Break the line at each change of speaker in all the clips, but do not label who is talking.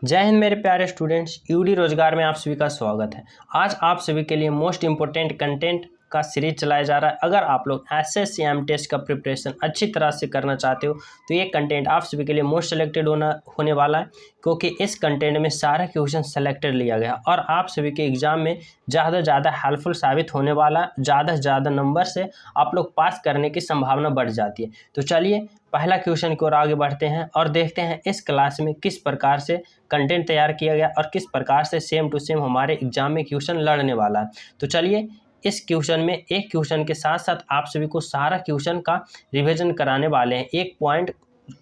जय हिंद मेरे प्यारे स्टूडेंट्स, यूडी रोजगार में आप सभी का स्वागत है। आज आप सभी के लिए मोस्ट इम्पोर्टेंट कंटेंट का सीरीज चलाया जा रहा है। अगर आप लोग SSCM टेस्ट का प्रिपरेशन अच्छी तरह से करना चाहते हो तो ये कंटेंट आप सभी के लिए मोस्ट सेलेक्टेड होने वाला है, क्योंकि इस कंटेंट में सारा क्वेश्चन सेलेक्टेड लिया गया और आप सभी के एग्जाम में ज़्यादा से ज़्यादा हेल्पफुल साबित होने वाला है। ज़्यादा से ज़्यादा नंबर से आप लोग पास करने की संभावना बढ़ जाती है। तो चलिए पहला क्वेश्चन की ओर आगे बढ़ते हैं और देखते हैं इस क्लास में किस प्रकार से कंटेंट तैयार किया गया और किस प्रकार से सेम टू सेम हमारे एग्जाम में क्वेश्चन लड़ने वाला है। तो चलिए इस क्वेश्चन में एक क्वेश्चन के साथ साथ आप सभी को सारा क्वेश्चन का रिवीजन कराने वाले हैं। एक पॉइंट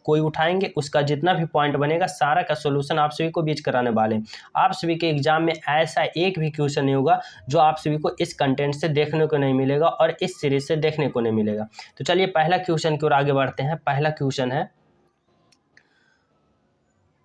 कोई उठाएंगे, उसका जितना भी पॉइंट बनेगा सारा का सॉल्यूशन आप सभी को बीच कराने वाले हैं। आप सभी के एग्जाम में ऐसा एक भी क्वेश्चन नहीं होगा जो आप सभी को इस कंटेंट से देखने को नहीं मिलेगा और इस सीरीज से देखने को नहीं मिलेगा। तो चलिए पहला क्वेश्चन की ओर आगे बढ़ते हैं। पहला क्वेश्चन है,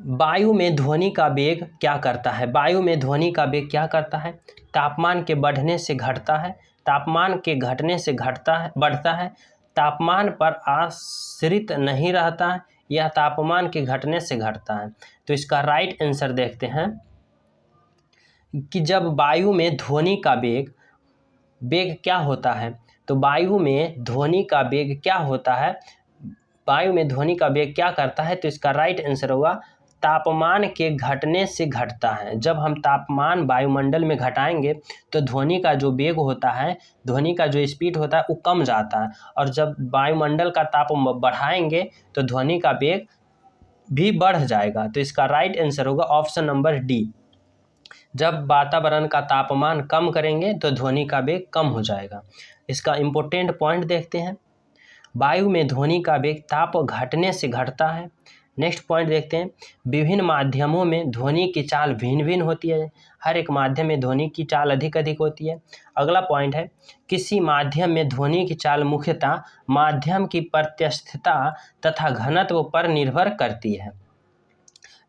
वायु में ध्वनि का वेग क्या करता है? वायु में ध्वनि का वेग क्या करता है? तापमान के बढ़ने से घटता है, तापमान के घटने से बढ़ता है, तापमान पर आश्रित नहीं रहता है या तापमान के घटने से घटता है। तो इसका राइट आंसर देखते हैं कि जब वायु में ध्वनि का वेग क्या होता है, तो वायु में ध्वनि का वेग क्या होता है, वायु में ध्वनि का वेग क्या करता है, तो इसका राइट आंसर होगा तापमान के घटने से घटता है। जब हम तापमान वायुमंडल में घटाएंगे तो ध्वनि का जो वेग होता है, ध्वनि का जो स्पीड होता है वो कम जाता है, और जब वायुमंडल का ताप बढ़ाएंगे तो ध्वनि का वेग भी बढ़ जाएगा। तो इसका राइट आंसर होगा ऑप्शन नंबर डी। जब वातावरण का तापमान कम करेंगे तो ध्वनि का वेग कम हो जाएगा। इसका इम्पोर्टेंट पॉइंट देखते हैं, वायु में ध्वनि का वेग ताप घटने से घटता है। नेक्स्ट पॉइंट देखते हैं, विभिन्न माध्यमों में ध्वनि की चाल भिन्न भिन्न होती है। हर एक माध्यम में ध्वनि की चाल अधिक अधिक होती है। अगला पॉइंट है, किसी माध्यम में ध्वनि की चाल मुख्यतः माध्यम की प्रत्यस्थता तथा घनत्व पर निर्भर करती है।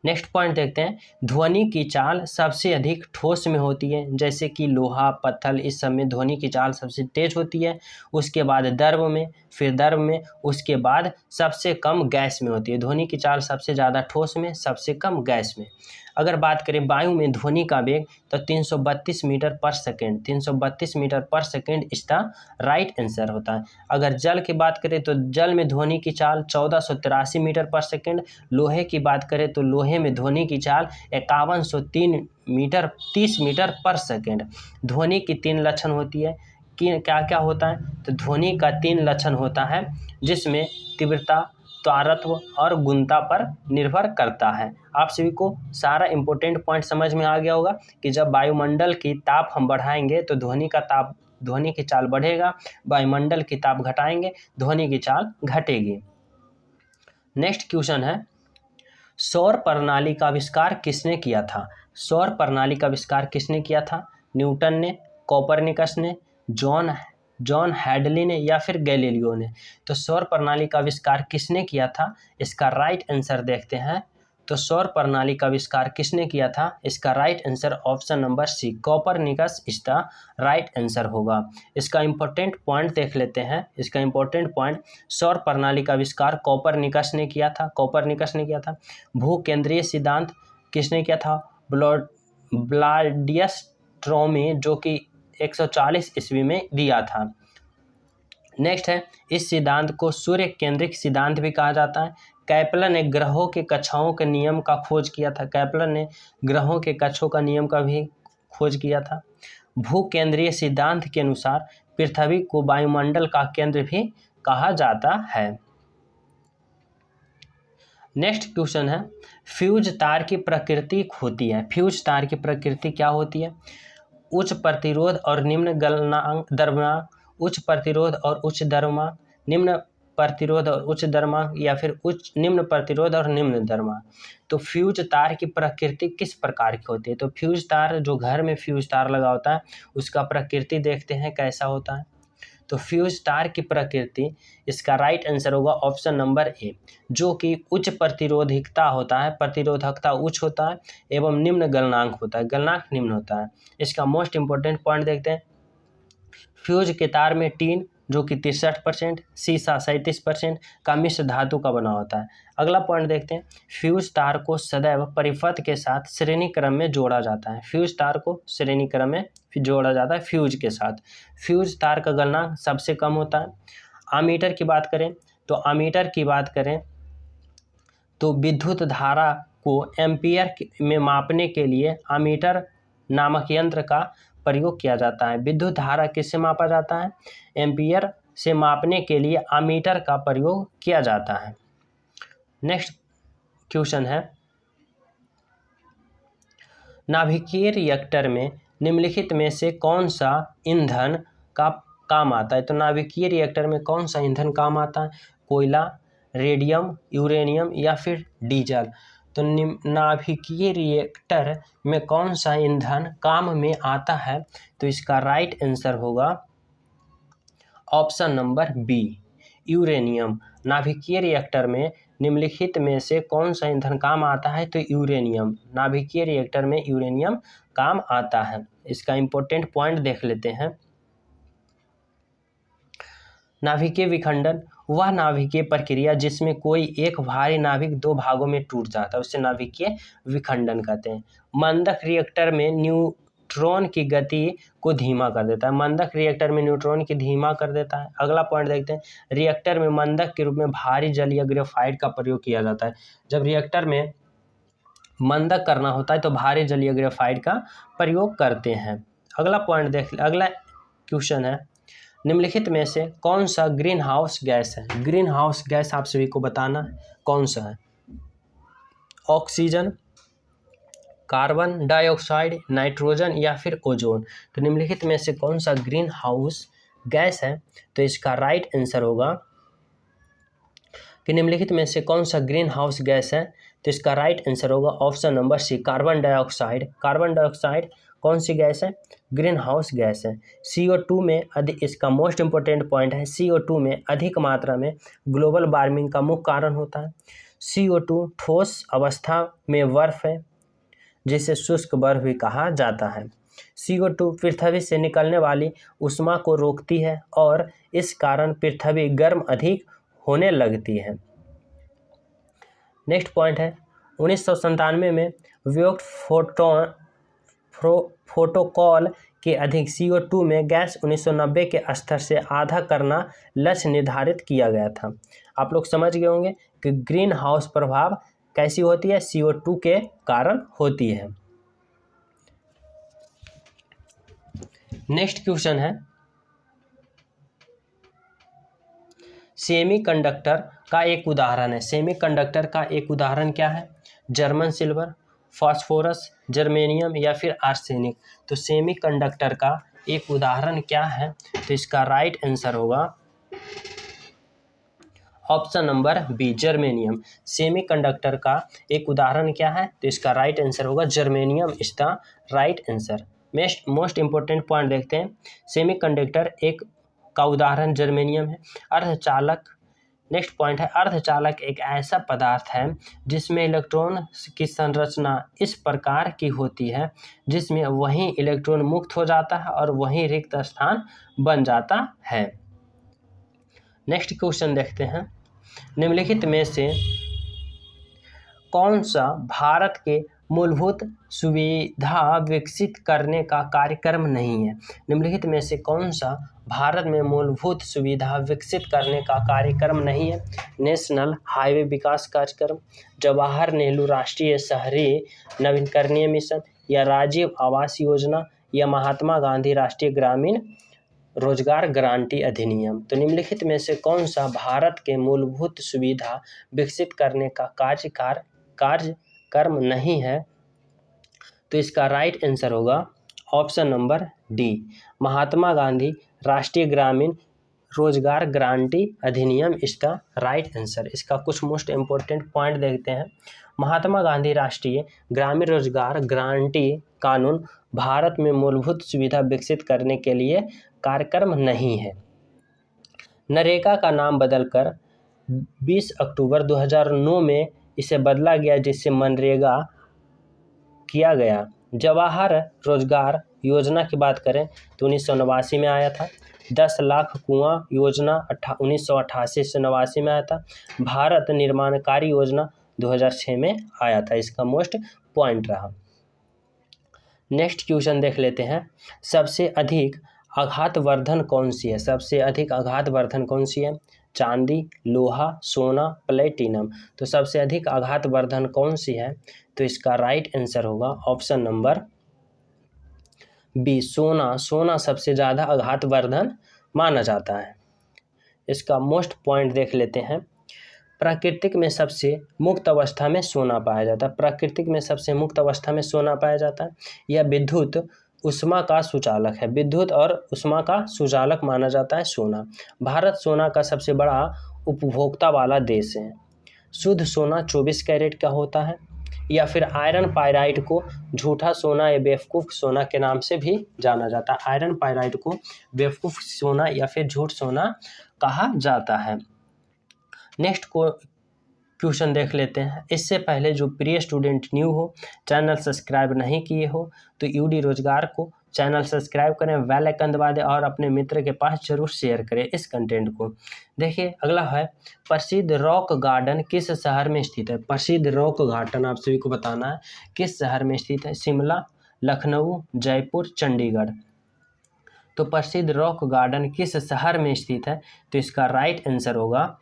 नेक्स्ट पॉइंट देखते हैं, ध्वनि की चाल सबसे अधिक ठोस में होती है, जैसे कि लोहा, पत्थर, इस सब में ध्वनि की चाल सबसे तेज होती है। उसके बाद द्रव में, फिर द्रव में, उसके बाद सबसे कम गैस में होती है। ध्वनि की चाल सबसे ज़्यादा ठोस में, सबसे कम गैस में। अगर बात करें वायु में ध्वनि का वेग तो 332 मीटर पर सेकेंड, 332 मीटर पर सेकेंड इसका राइट आंसर होता है। अगर जल की बात करें तो जल में ध्वनि की चाल 1483 मीटर पर सेकेंड। लोहे की बात करें तो लोहे में ध्वनि की चाल 5103 मीटर 30 मीटर पर सेकेंड। ध्वनि की 3 लक्षण होती है कि क्या क्या होता है, तो ध्वनि का 3 लक्षण होता है जिसमें तीव्रता, त्वरत्व और गुणता पर निर्भर करता है। आप सभी को सारा इंपॉर्टेंट पॉइंट समझ में आ गया होगा कि जब वायुमंडल की ताप हम बढ़ाएंगे तो ध्वनि की चाल बढ़ेगा, वायुमंडल की ताप घटाएंगे ध्वनि की चाल घटेगी। नेक्स्ट क्वेश्चन है, सौर प्रणाली का आविष्कार किसने किया था? सौर प्रणाली का आविष्कार किसने किया था? न्यूटन ने, कोपरनिकस ने, जॉन हैडली ने या फिर गैलीलियो ने? तो सौर प्रणाली का आविष्कार किसने किया था? इसका राइट आंसर देखते हैं। तो सौर प्रणाली का आविष्कार किसने किया था? इसका right answer option number C, Copernicus इसका राइट आंसर होगा। इसका इंपॉर्टेंट पॉइंट देख लेते हैं। इसका इंपॉर्टेंट पॉइंट, सौर प्रणाली का आविष्कार कोपरनिकस ने किया था। कोपरनिकस ने किया था। भू केंद्रीय सिद्धांत किसने किया था? ब्लाडियस ट्रोमी, जो कि 140 ईस्वी में दिया था। नेक्स्ट है, इस सिद्धांत को सूर्य केंद्रित सिद्धांत भी कहा जाता है। कैप्लर ने ग्रहों के कक्षाओं के नियम का खोज किया था। कैप्लर ने ग्रहों के कक्षों का नियम का भी खोज किया था। भू केंद्रीय सिद्धांत के अनुसार पृथ्वी को वायुमंडल का केंद्र भी कहा जाता है। नेक्स्ट क्वेश्चन है, फ्यूज तार की प्रकृति होती है। फ्यूज तार की प्रकृति क्या होती है? उच्च प्रतिरोध और निम्न गलनांक द्रव्यमान, उच्च प्रतिरोध और उच्च द्रव्यमान, निम्न प्रतिरोध और उच्च द्रव्यमान, या फिर निम्न प्रतिरोध और निम्न द्रव्यमान। तो फ्यूज तार की प्रकृति किस प्रकार की होती है? तो फ्यूज तार, जो घर में फ्यूज तार लगा होता है उसका प्रकृति देखते हैं कैसा होता है। तो फ्यूज तार की प्रकृति, इसका राइट आंसर होगा ऑप्शन नंबर ए, जो कि उच्च प्रतिरोधकता होता है, प्रतिरोधकता उच्च होता है एवं निम्न गलनांक होता है, गलनांक निम्न होता है। इसका मोस्ट इंपोर्टेंट पॉइंट देखते हैं, फ्यूज के तार में टीन, जो कि 63%, सीसा 37% का मिश्र धातु का बना होता है। अगला पॉइंट देखते हैं, फ्यूज तार को सदैव परिपथ के साथ श्रेणी क्रम में जोड़ा जाता है। फ्यूज तार को श्रेणी क्रम में जोड़ा जाता है फ्यूज के साथ। फ्यूज तार का गलनांक सबसे कम होता है। आमीटर की बात करें तो विद्युत धारा को एम्पियर में मापने के लिए आमीटर नामक यंत्र का प्रयोग किया जाता है। विद्युत धारा किससे मापा जाता है? एम्पियर से मापने के लिए आमीटर का प्रयोग किया जाता है। नेक्स्ट क्वेश्चन है, नाभिकीय रिएक्टर में निम्नलिखित में से कौन सा ईंधन का काम आता है? तो नाभिकीय रिएक्टर में कौन सा ईंधन काम आता है? कोयला, रेडियम, यूरेनियम या फिर डीजल। तो नाभिकीय रिएक्टर में कौन सा ईंधन काम में आता है? तो इसका राइट आंसर होगा ऑप्शन नंबर बी, यूरेनियम। नाभिकीय रिएक्टर में निम्नलिखित में से कौन सा ईंधन काम आता है? तो यूरेनियम। नाभिकीय रिएक्टर में यूरेनियम काम आता है। इसका इंपॉर्टेंट पॉइंट देख लेते हैं। नाभिकीय विखंडन वह नाभिकीय प्रक्रिया जिसमें कोई एक भारी नाभिक दो भागों में टूट जाता है, उसे नाभिकीय विखंडन कहते हैं। मंदक रिएक्टर में न्यूट्रॉन की गति को धीमा कर देता है। मंदक रिएक्टर में न्यूट्रॉन की धीमा कर देता है। अगला पॉइंट देखते हैं, रिएक्टर में मंदक के रूप में भारी जलीय ग्रेफाइट का प्रयोग किया जाता है। जब रिएक्टर में मंदक करना होता है तो भारी जलीय ग्रेफाइट का प्रयोग करते हैं। अगला क्वेश्चन है, निम्नलिखित में से कौन सा ग्रीन हाउस गैस है? ग्रीन हाउस गैस आप सभी को बताना है कौन सा है। ऑक्सीजन, कार्बन डाइऑक्साइड, नाइट्रोजन या फिर ओजोन। तो निम्नलिखित में से कौन सा ग्रीन हाउस गैस है? तो इसका राइट आंसर होगा कि निम्नलिखित में से कौन सा ग्रीन हाउस गैस है? तो इसका राइट आंसर होगा option number C, carbon dioxide. Carbon dioxide कौन सी गैस है? ग्रीन हाउस गैस है। CO2 में अधिक, इसका मोस्ट इंपोर्टेंट पॉइंट है, CO2 में अधिक मात्रा में ग्लोबल वार्मिंग का मुख्य कारण होता है। CO2 ठोस अवस्था में बर्फ है जिसे शुष्क बर्फ भी कहा जाता है। CO2 पृथ्वी से निकलने वाली ऊष्मा को रोकती है और इस कारण पृथ्वी गर्म अधिक होने लगती है। नेक्स्ट पॉइंट है, 1997 में व्योक्त प्रोटोकॉल के अधिक CO2 में गैस 1990 के स्तर से आधा करना लक्ष्य निर्धारित किया गया था। आप लोग समझ गए होंगे कि ग्रीन हाउस प्रभाव कैसी होती है? CO2 के कारण होती है। नेक्स्ट क्वेश्चन है, सेमीकंडक्टर का एक उदाहरण है। सेमीकंडक्टर का एक उदाहरण क्या है? जर्मन सिल्वर, फास्फोरस, जर्मेनियम या फिर आर्सेनिक। तो सेमीकंडक्टर का एक उदाहरण क्या है? तो इसका राइट आंसर होगा option number B, germanium. Semiconductor का एक उदाहरण क्या है? तो इसका राइट आंसर होगा germanium is the right answer. Most important point देखते हैं, सेमीकंडक्टर एक का उदाहरण जर्मेनियम है। अर्धचालक, नेक्स्ट पॉइंट है, अर्धचालक एक ऐसा पदार्थ है जिसमें इलेक्ट्रॉन की संरचना इस प्रकार की होती है जिसमें वहीं इलेक्ट्रॉन मुक्त हो जाता है और वहीं रिक्त स्थान बन जाता है। नेक्स्ट क्वेश्चन देखते हैं, निम्नलिखित में से कौन सा भारत के मूलभूत सुविधा विकसित करने का कार्यक्रम नहीं है? निम्नलिखित में से कौन सा भारत में मूलभूत सुविधा विकसित करने का कार्यक्रम नहीं है? नेशनल हाईवे विकास कार्यक्रम, जवाहर नेहरू राष्ट्रीय शहरी नवीकरणीय मिशन या राजीव आवास योजना या महात्मा गांधी राष्ट्रीय ग्रामीण रोजगार गारंटी अधिनियम। तो निम्नलिखित में से कौन सा भारत के मूलभूत सुविधा विकसित करने का कार्यक्रम नहीं है? तो इसका राइट आंसर होगा option number D, Mahatma Gandhi राष्ट्रीय ग्रामीण रोजगार गारंटी अधिनियम इज द राइट आंसर। इसका कुछ मोस्ट इंपोर्टेंट पॉइंट देखते हैं। महात्मा गांधी राष्ट्रीय ग्रामीण रोजगार गारंटी कानून भारत में मूलभूत सुविधा विकसित करने के लिए कार्यक्रम नहीं है। नरेगा का नाम बदलकर 20 अक्टूबर 2009 में इसे बदला गया जिससे मनरेगा किया गया। जवाहर रोजगार योजना की बात करें तो 1989 में आया था। 10 लाख कुआं योजना 1988 से 89 में आया था। भारत निर्माणकारी योजना 2006 में आया था। इसका मोस्ट पॉइंट रहा। नेक्स्ट क्वेश्चन देख लेते हैं, सबसे अधिक आघातवर्धन कौन सी है? सबसे अधिक आघातवर्धन कौन सी है? चांदी, लोहा, सोना, प्लेटिनम। तो सबसे अधिक आघातवर्धन कौन सी है? तो इसका राइट आंसर होगा ऑप्शन नंबर बी, सोना। सोना सबसे ज़्यादा आघातवर्धन माना जाता है। इसका मोस्ट पॉइंट देख लेते हैं, प्राकृतिक में सबसे मुक्त अवस्था में सोना पाया जाता है। प्राकृतिक में सबसे मुक्त अवस्था में सोना पाया जाता है। यह विद्युत ऊष्मा का सुचालक है। विद्युत और ऊष्मा का सुचालक माना जाता है सोना। भारत सोना का सबसे बड़ा उपभोक्ता वाला देश है। शुद्ध सोना 24 कैरेट का होता है, या फिर आयरन पाइराइट को झूठा सोना या बेवकूफ़ सोना के नाम से भी जाना जाता है। आयरन पाइराइट को बेवकूफ़ सोना या फिर झूठ सोना कहा जाता है। नेक्स्ट को क्वेश्चन देख लेते हैं। इससे पहले जो प्रिय स्टूडेंट न्यू हो, चैनल सब्सक्राइब नहीं किए हो, तो यूडी रोजगार को चैनल सब्सक्राइब करें, बेल आइकन दबा दें और अपने मित्र के पास जरूर शेयर करें इस कंटेंट को। देखिए अगला है, प्रसिद्ध रॉक गार्डन किस शहर में स्थित है? प्रसिद्ध रॉक गार्डन आप सभी को बताना है किस शहर में स्थित है। शिमला, लखनऊ, जयपुर, चंडीगढ़। तो प्रसिद्ध रॉक गार्डन किस शहर में स्थित है? तो इसका राइट आंसर होगा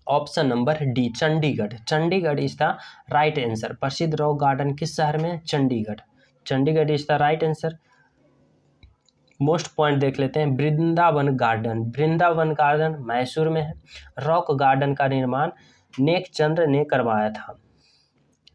option number D, Chandigarh. Chandigarh is the right answer. प्रसिद्ध रॉक गार्डन किस शहर में? Chandigarh. Chandigarh is the right answer. Most point देख लेते हैं, वृंदावन गार्डन। वृंदावन गार्डन मैसूर में है। रॉक गार्डन का निर्माण नेकचंद्र ने करवाया था।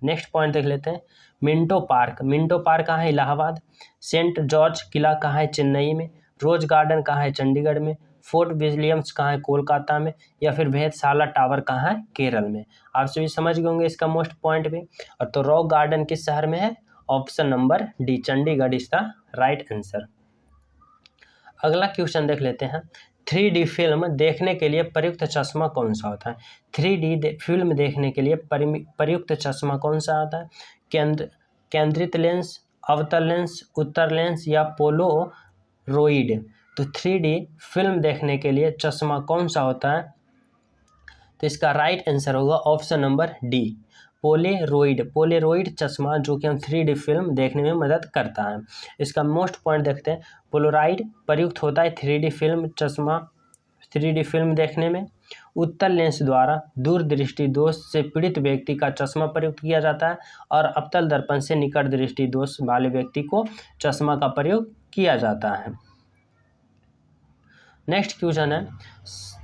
नेक्स्ट पॉइंट देख लेते हैं, मिंटो पार्क। मिंटो पार्क कहाँ है? इलाहाबाद। सेंट जॉर्ज किला कहाँ है? चेन्नई में। रोज गार्डन कहाँ है? चंडीगढ़ में। फोर्ट विलियम्स कहाँ है? कोलकाता में। या फिर वेधशाला टावर कहाँ है? केरल में। आप सभी समझ गए होंगे इसका मोस्ट पॉइंट भी। और तो रॉक गार्डन किस शहर में है? Option number D, Chandigarh is the right answer. अगला क्वेश्चन देख लेते हैं, 3D फिल्म देखने के लिए प्रयुक्त चश्मा कौन सा होता है? 3D फिल्म देखने के लिए प्रयुक्त चश्मा कौन सा आता है? केंद्रित लेंस, अवतल लेंस, उत्तर लेंस या पोलोरोइड। तो 3D फिल्म देखने के लिए चश्मा कौन सा होता है? तो इसका राइट आंसर होगा ऑप्शन नंबर डी, पोलेरोइड। पोलेरोइड चश्मा जो कि हम 3D फिल्म देखने में मदद करता है। इसका मोस्ट पॉइंट देखते हैं, पोलराइड प्रयुक्त होता है 3D फिल्म चश्मा 3D फिल्म देखने में। उत्तल लेंस द्वारा दूरदृष्टि दोष से पीड़ित व्यक्ति का चश्मा प्रयुक्त किया जाता है, और अवतल दर्पण से निकट दृष्टि दोष वाले व्यक्ति को चश्मा का प्रयोग किया जाता है। नेक्स्ट क्वेश्चन है,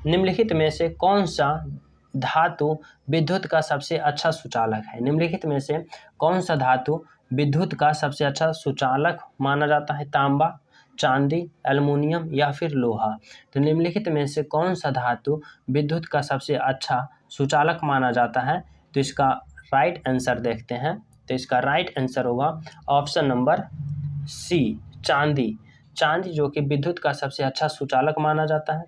निम्नलिखित में से कौन सा धातु विद्युत का सबसे अच्छा सुचालक है? निम्नलिखित में से कौन सा धातु विद्युत का सबसे अच्छा सुचालक माना जाता है? तांबा, चांदी, एल्युमिनियम या फिर लोहा। तो निम्नलिखित में से कौन सा धातु विद्युत का सबसे अच्छा सुचालक माना जाता है? तो इसका राइट आंसर देखते हैं। तो इसका राइट आंसर होगा ऑप्शन नंबर सी, चांदी। चांदी जो कि विद्युत का सबसे अच्छा सुचालक माना जाता है।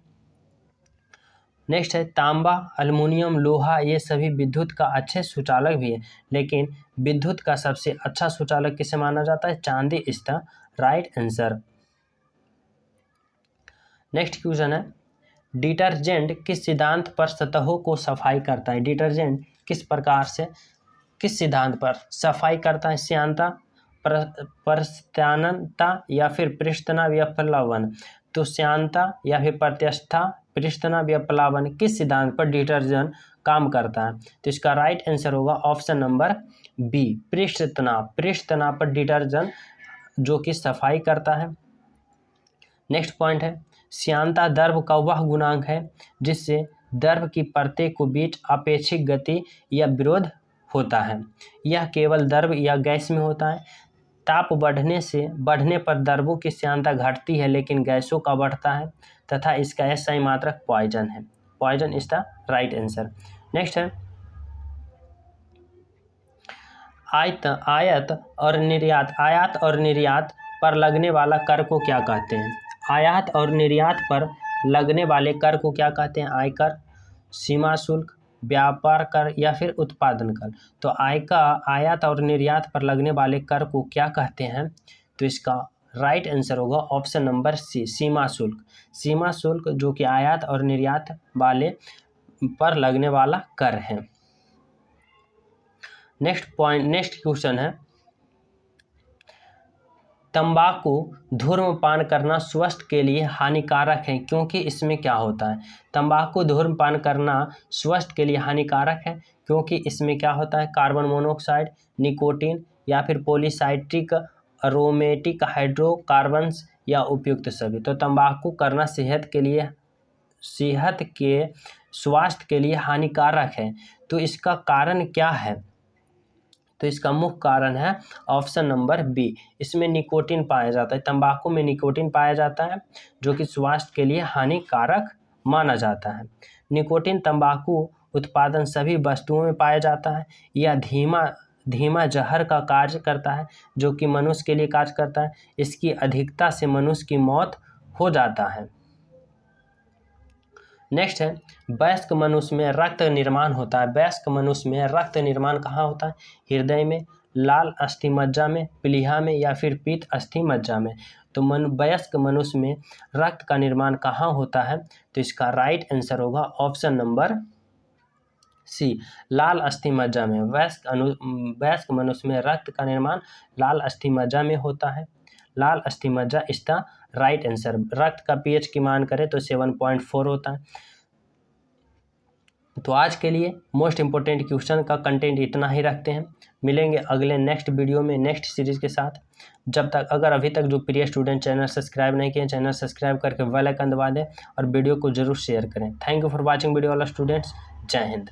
नेक्स्ट है, तांबा, एल्युमिनियम, लोहा, ये सभी विद्युत का अच्छे सुचालक भी है, लेकिन विद्युत का सबसे अच्छा सुचालक किसे माना जाता है? चांदी is the right answer. Next question है, डिटर्जेंट किस सिद्धांत पर सतहों को सफाई करता है? डिटर्जेंट किस प्रकार से, किस सिद्धांत पर सफाई करता है? श्यानता, प्रत्यानता या फिर पृष्ठना या प्लावन। तो श्यानता या फिर प्रत्यस्था, पृष्ठना या प्लावन, किस सिद्धांत पर डिटर्जेंट काम करता है? तो इसका राइट आंसर होगा ऑप्शन नंबर बी, पृष्ठना। पृष्ठना पर डिटर्जेंट जो कि सफाई करता है। नेक्स्ट पॉइंट है, श्यानता द्रव का वह गुणांक है जिससे द्रव की परतें को बीच अपेक्षिक गति या विरोध होता है। यह केवल द्रव या गैस में होता है। ताप बढ़ने पर द्रवों की श्यानता घटती है, लेकिन गैसों का बढ़ता है, तथा इसका यह सही मात्रक पॉइजन है। Poison is the right answer. Next है, आयात और निर्यात। आयात और निर्यात पर लगने वाला कर को क्या कहते हैं? आयात और निर्यात पर लगने वाले कर को क्या कहते हैं? आयकर, सीमा शुल्क, व्यापार कर या फिर उत्पादन कर। तो आयात और निर्यात पर लगने वाले कर को क्या कहते हैं? तो इसका राइट आंसर होगा ऑप्शन नंबर सी, सीमा शुल्क। सीमा शुल्क जो कि आयात और निर्यात वाले पर लगने वाला कर है। नेक्स्ट क्वेश्चन है, तंबाकू धूम्रपान करना स्वास्थ्य के लिए हानिकारक है क्योंकि इसमें क्या होता है? तंबाकू धूम्रपान करना स्वास्थ्य के लिए हानिकारक है क्योंकि इसमें क्या होता है? कार्बन मोनोऑक्साइड, निकोटीन या फिर पॉलीसाइट्रिक अरोमेटिक हाइड्रोकार्बन्स या उपयुक्त सभी। तो तंबाकू करना सेहत के स्वास्थ्य के लिए हानिकारक है। तो इसका कारण क्या है? तो इसका मुख्य कारण है ऑप्शन नंबर बी, इसमें निकोटीन पाया जाता है। तंबाकू में निकोटीन पाया जाता है जो कि स्वास्थ्य के लिए हानिकारक माना जाता है। निकोटीन तंबाकू उत्पादन सभी वस्तुओं में पाया जाता है। यह धीमा जहर का कार्य करता है जो कि मनुष्य के लिए कार्य करता है। इसकी अधिकता से मनुष्य की मौत हो जाता है। नेक्स्ट है, वयस्क मनुष्य में रक्त निर्माण होता है। वयस्क मनुष्य में रक्त निर्माण कहाँ होता है? हृदय में, लाल अस्थिमज्जा में, प्लीहा में या फिर पीत अस्थिमज्जा में। तो वयस्क मनुष्य में रक्त का निर्माण कहाँ होता है? तो इसका राइट आंसर होगा ऑप्शन नंबर सी, लाल अस्थिमज्जा में। वयस्क मनुष्य में रक्त का निर्माण लाल अस्थिमज्जा में होता है। लाल अस्थिमज्जा इसका राइट आंसर। रक्त का पीएच की मान करें तो 7.4 होता है। तो आज के लिए मोस्ट इम्पोर्टेंट क्वेश्चन का कंटेंट इतना ही रखते हैं। मिलेंगे अगले नेक्स्ट वीडियो में नेक्स्ट सीरीज के साथ। जब तक अगर अभी तक जो प्रिय स्टूडेंट चैनल सब्सक्राइब नहीं किए, चैनल सब्सक्राइब करके बेल आइकन दबा दें और वीडियो को जरूर शेयर करें। Thank you for watching video वाला स्टूडेंट्स। जय हिंद।